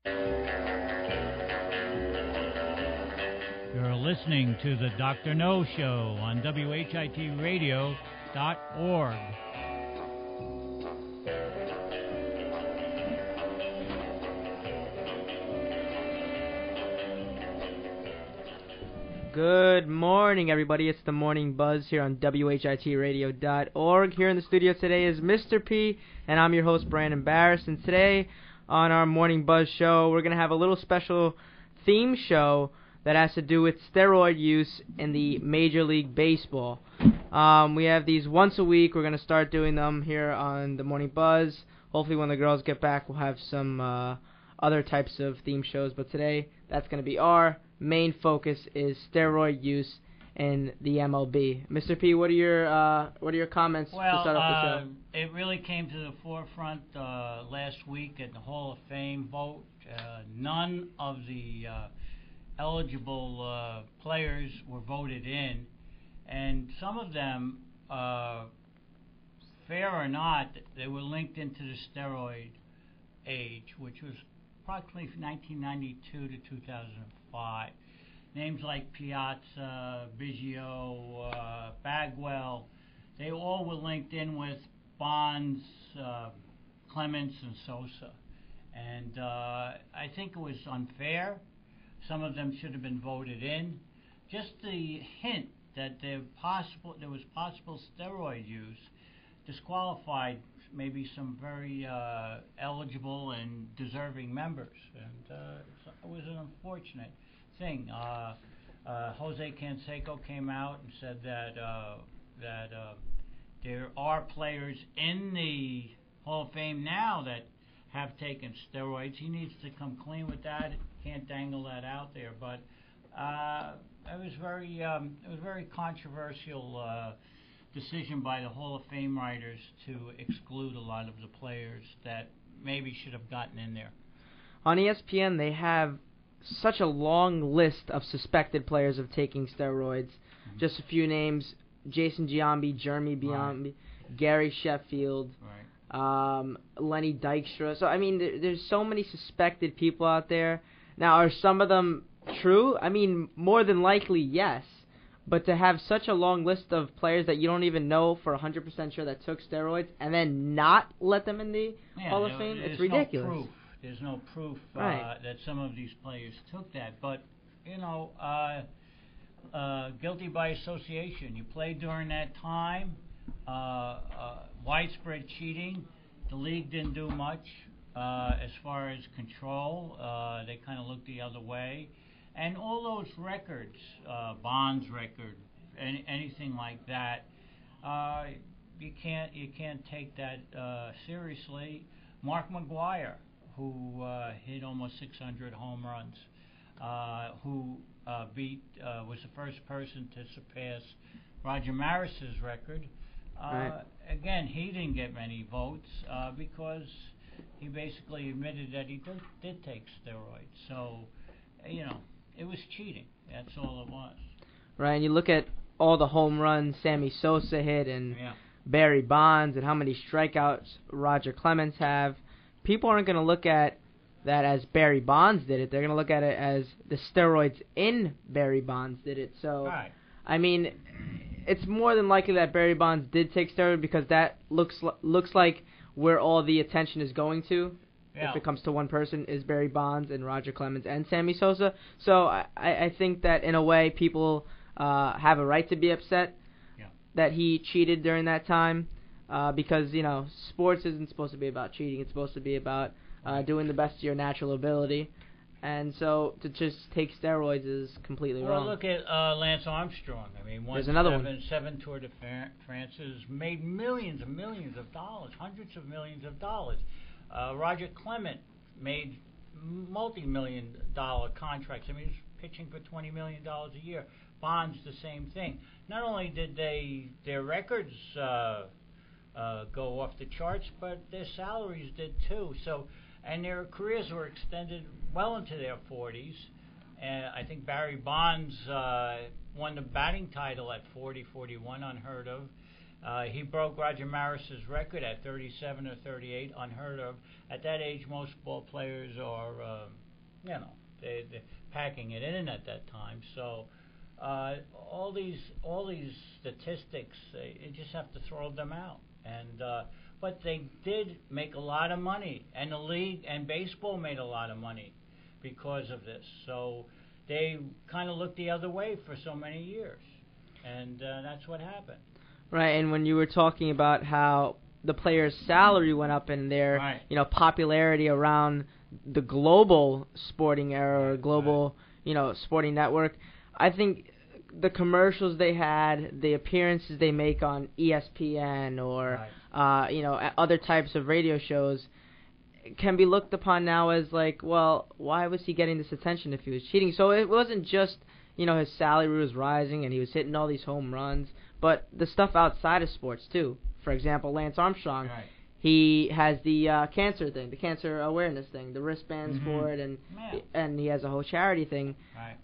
You're listening to the Dr. No Show on WHIT Radio.org. Good morning, everybody. It's the Morning Buzz here on WHIT Radio.org. Here in the studio today is Mr. P, and I'm your host, Brandon Barris. And today on our Morning Buzz show, we're going to have a little special theme show that has to do with steroid use in the Major League Baseball. We have these once a week. We're going to start doing them here on the Morning Buzz. Hopefully when the girls get back, we'll have some other types of theme shows. But today, that's going to be our main focus is steroid use in the MLB. Mr. P, what are your comments to start off the show? It really came to the forefront last week at the Hall of Fame vote. None of the eligible players were voted in, and some of them, fair or not, they were linked into the steroid age, which was approximately 1992 to 2005. Names like Piazza, Biggio, Bagwell, they all were linked in with Bonds, Clemens, and Sosa. And I think it was unfair. Some of them should have been voted in. Just the hint that there was possible steroid use disqualified maybe some very eligible and deserving members, and it was an unfortunate thing. Jose Canseco came out and said that there are players in the Hall of Fame now that have taken steroids. He needs to come clean with that. Can't dangle that out there. But it was very controversial decision by the Hall of Fame writers to exclude a lot of the players that maybe should have gotten in there. On ESPN, they have such a long list of suspected players of taking steroids. Mm-hmm. Just a few names: Jason Giambi, Jeremy Biombi, right. Gary Sheffield, right. Lenny Dykstra. So, I mean, there's so many suspected people out there. Now, are some of them true? I mean, more than likely, yes. But to have such a long list of players that you don't even know for 100% sure that took steroids and then not let them in the Hall of Fame, it's ridiculous. No proof. There's no proof right. That some of these players took that. But, you know, guilty by association. You played during that time. Widespread cheating. The league didn't do much as far as control. They kind of looked the other way. And all those records, Bonds record, anything like that, you can't take that seriously. Mark McGwire, who hit almost 600 home runs, who was the first person to surpass Roger Maris's record. Right. Again, he didn't get many votes because he basically admitted that he did take steroids. So, you know, it was cheating. That's all it was. Right, and you look at all the home runs Sammy Sosa hit and Barry Bonds and how many strikeouts Roger Clemens have. People aren't going to look at that as Barry Bonds did it. They're going to look at it as the steroids in Barry Bonds did it. So, right. I mean, it's more than likely that Barry Bonds did take steroids because that looks like where all the attention is going to. Yeah. If it comes to one person, is Barry Bonds and Roger Clemens and Sammy Sosa. So I think that in a way people have a right to be upset that he cheated during that time because, you know, sports isn't supposed to be about cheating. It's supposed to be about doing the best of your natural ability. And so to just take steroids is completely wrong. Well, look at Lance Armstrong. I mean, seven Tour de France's made millions and millions of dollars, hundreds of millions of dollars. Roger Clemens made multi-million-dollar contracts. I mean, he's pitching for $20 million a year. Bonds, the same thing. Not only did their records go off the charts, but their salaries did too. So, and their careers were extended well into their 40s. And I think Barry Bonds won the batting title at 40, 41, unheard of. He broke Roger Maris's record at 37 or 38, unheard of. At that age, most ball players are they're packing it in at that time. So all these statistics, you just have to throw them out. And but they did make a lot of money, and the league and baseball made a lot of money because of this. So they kind of looked the other way for so many years, and that's what happened. Right, and when you were talking about how the players' salary went up and their popularity around the global sporting era or global sporting network, I think the commercials they had, the appearances they make on ESPN or other types of radio shows can be looked upon now as like, well, why was he getting this attention if he was cheating? So it wasn't just his salary was rising and he was hitting all these home runs, but the stuff outside of sports too. For example, Lance Armstrong, he has the cancer thing, the cancer awareness thing, the wristbands for it, and he has a whole charity thing. Right.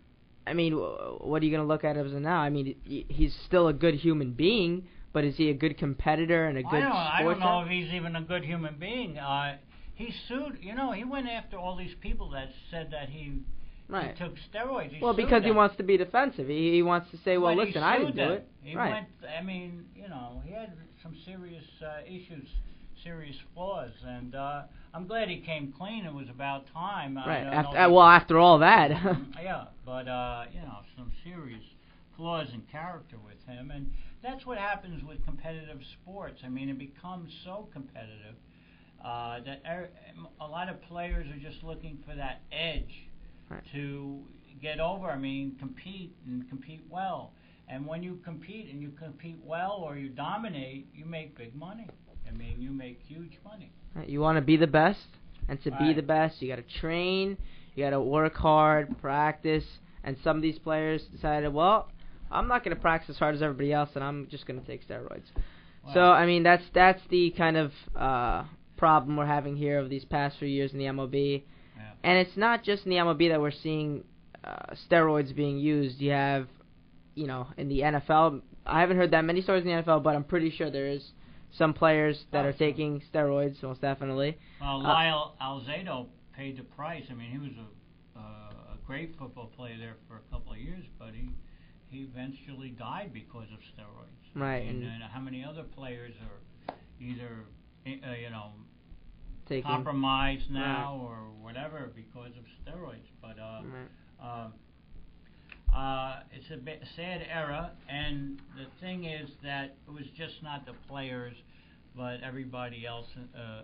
I mean, what are you going to look at as of now? I mean, he's still a good human being, but is he a good competitor and a good sportsman? I don't know if he's even a good human being. He sued, he went after all these people that said that he took steroids. He because he them. wants to be defensive. He wants to say, well, but listen, I didn't do it. He went, he had some serious issues, serious flaws, and I'm glad he came clean. It was about time. After all that. Yeah, but, some serious flaws in character with him, and that's what happens with competitive sports. I mean, it becomes so competitive that a lot of players are just looking for that edge to get over. I mean, compete well. And when you compete and you compete well or you dominate, you make big money. I mean, you make huge money. You want to be the best, and to be the best, you got to train, you got to work hard, practice. And some of these players decided, well, I'm not going to practice as hard as everybody else, and I'm just going to take steroids. Wow. So, I mean, that's the kind of problem we're having here of these past few years in the MLB. Yeah. And it's not just in the MLB that we're seeing steroids being used. You have, in the NFL, I haven't heard that many stories in the NFL, but I'm pretty sure there is some players that are taking steroids, most definitely. Well, Lyle Alzado paid the price. I mean, he was a great football player there for a couple of years, but he eventually died because of steroids. Right. And how many other players are either, taking compromised now or whatever because of steroids. But it's a bit sad era, and the thing is that it was just not the players, but everybody else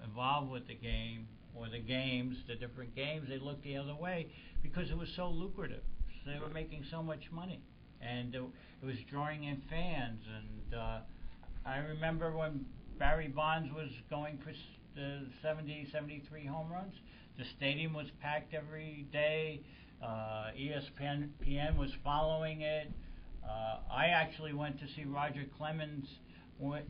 involved with the game or the games, the different games. They looked the other way because it was so lucrative. So they were making so much money, and it was drawing in fans. And I remember when Barry Bonds was going for the 73 home runs. The stadium was packed every day. ESPN was following it. I actually went to see Roger Clemens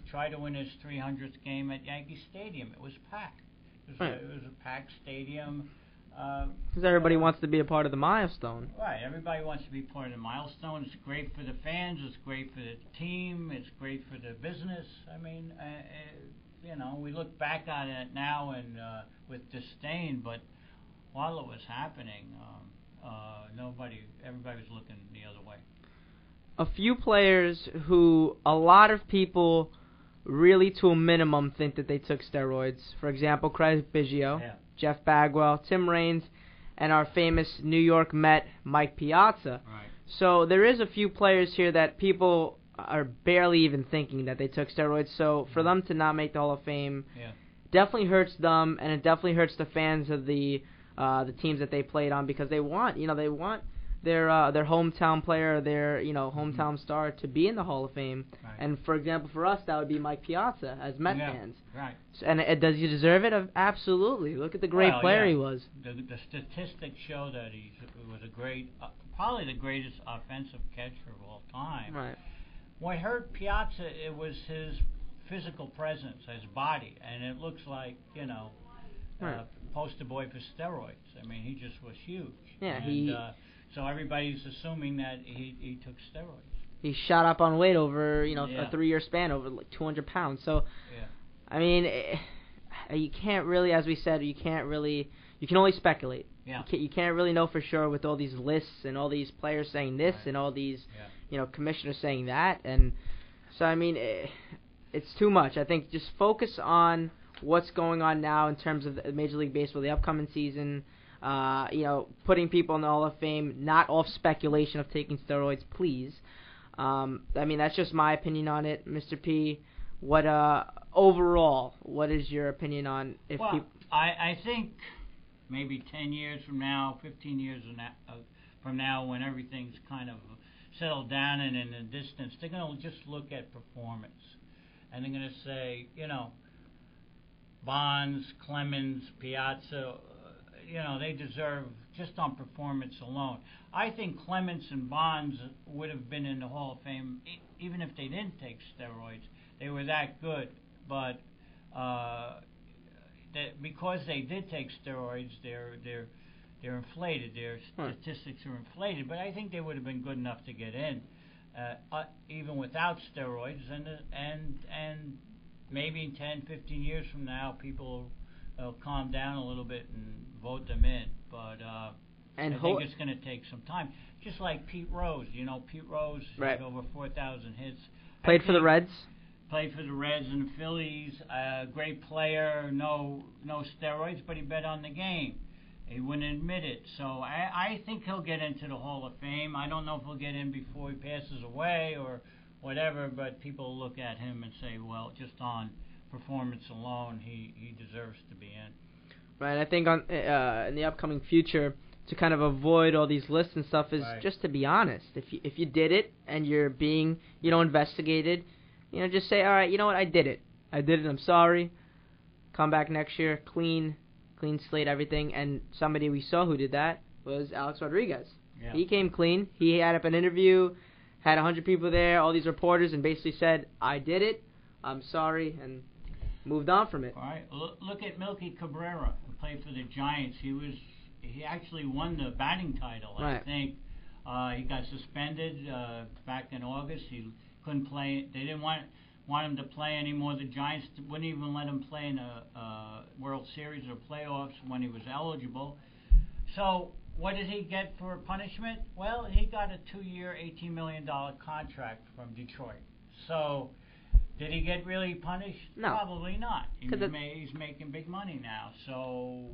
try to win his 300th game at Yankee Stadium. It was packed. It was a packed stadium. Because everybody wants to be a part of the milestone. Right. Everybody wants to be part of the milestone. It's great for the fans. It's great for the team. It's great for the business. I mean, we look back on it now and with disdain, but while it was happening, everybody was looking the other way. A few players who a lot of people really to a minimum think that they took steroids. For example, Craig Biggio, Jeff Bagwell, Tim Raines, and our famous New York Met, Mike Piazza. Right. So there is a few players here that people are barely even thinking that they took steroids. So for them to not make the Hall of Fame definitely hurts them, and it definitely hurts the fans of the teams that they played on, because they want their hometown player, their hometown star to be in the Hall of Fame. Right. And for example, for us, that would be Mike Piazza as Met fans. Right. So, and does he deserve it? Absolutely. Look at the great player he was. The statistics show that he was a great, probably the greatest offensive catcher of all time. Right. What hurt Piazza, it was his physical presence, his body, and it looks like poster boy for steroids. I mean, he just was huge. Yeah, and, so everybody's assuming that he took steroids. He shot up on weight over a 3-year span, over like 200 pounds. So, I mean, you can't really, as we said, you can only speculate. Yeah. You can't really know for sure with all these lists and all these players saying this Right. and all these, Yeah. commissioners saying that. And so, I mean, it's too much. I think just focus on what's going on now in terms of Major League Baseball, the upcoming season, putting people in the Hall of Fame, not off speculation of taking steroids, please. I mean, that's just my opinion on it, Mr. P. What overall, what is your opinion on if Well, people... I think maybe 10 years from now, 15 years from now, when everything's kind of settled down and in the distance, they're going to just look at performance. And they're going to say, Bonds, Clemens, Piazza, they deserve just on performance alone. I think Clemens and Bonds would have been in the Hall of Fame even if they didn't take steroids. They were that good, but because they did take steroids, they're inflated. Their statistics are inflated. But I think they would have been good enough to get in, even without steroids. And maybe in 10, 15 years from now, people will calm down a little bit and vote them in. But I think it's going to take some time. Just like Pete Rose. Pete Rose had over 4,000 hits. Played for the Reds. Played for the Reds and the Phillies. Great player, no steroids, but he bet on the game. He wouldn't admit it. So I think he'll get into the Hall of Fame. I don't know if he'll get in before he passes away or whatever, but people look at him and say, well, just on performance alone, he deserves to be in. Right. I think in the upcoming future, to kind of avoid all these lists and stuff, is just to be honest. If you did it and you're being investigated, just say, all right, you know what, I did it. I'm sorry. Come back next year, clean slate, everything. And somebody we saw who did that was Alex Rodriguez. Yeah. He came clean. He had up an interview, had 100 people there, all these reporters, and basically said, I did it, I'm sorry, and moved on from it. All right. Look at Milky Cabrera, who played for the Giants. He actually won the batting title, I think. He got suspended back in August. He couldn't play. They didn't want him to play anymore. The Giants wouldn't even let him play in a World Series or playoffs when he was eligible. So what did he get for punishment? Well, he got a 2-year, $18 million contract from Detroit. So did he get really punished? No. Probably not. He's making big money now. So,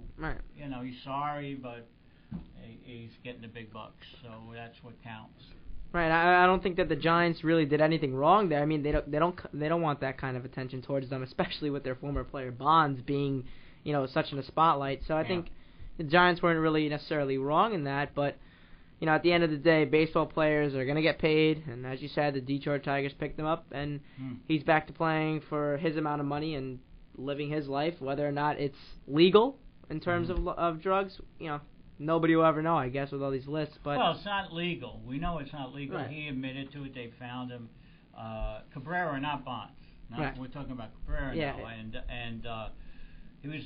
he's sorry, but he's getting the big bucks. So that's what counts. Right. I don't think that the Giants really did anything wrong there. I mean, they don't want that kind of attention towards them, especially with their former player Bonds being, such in the spotlight. So I think the Giants weren't really necessarily wrong in that, but at the end of the day, baseball players are going to get paid, and as you said, the Detroit Tigers picked him up, and he's back to playing for his amount of money and living his life, whether or not it's legal in terms of drugs. Nobody will ever know, I guess, with all these lists. But well, it's not legal. We know it's not legal. Right. He admitted to it. They found him. Cabrera, not Bonds. We're talking about Cabrera now, and he was.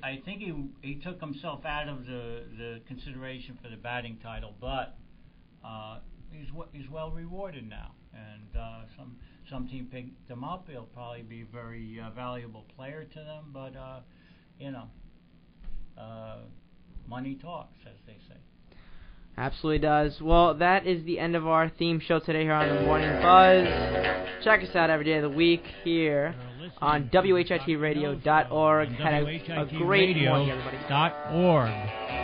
I think he took himself out of the consideration for the batting title, but he's well rewarded now, and some team picked him up. He'll probably be a very valuable player to them, but money talks, as they say. Absolutely does. Well, that is the end of our theme show today here on the Morning Buzz. Check us out every day of the week here on WHITradio.org. Had a great morning, everybody. .org.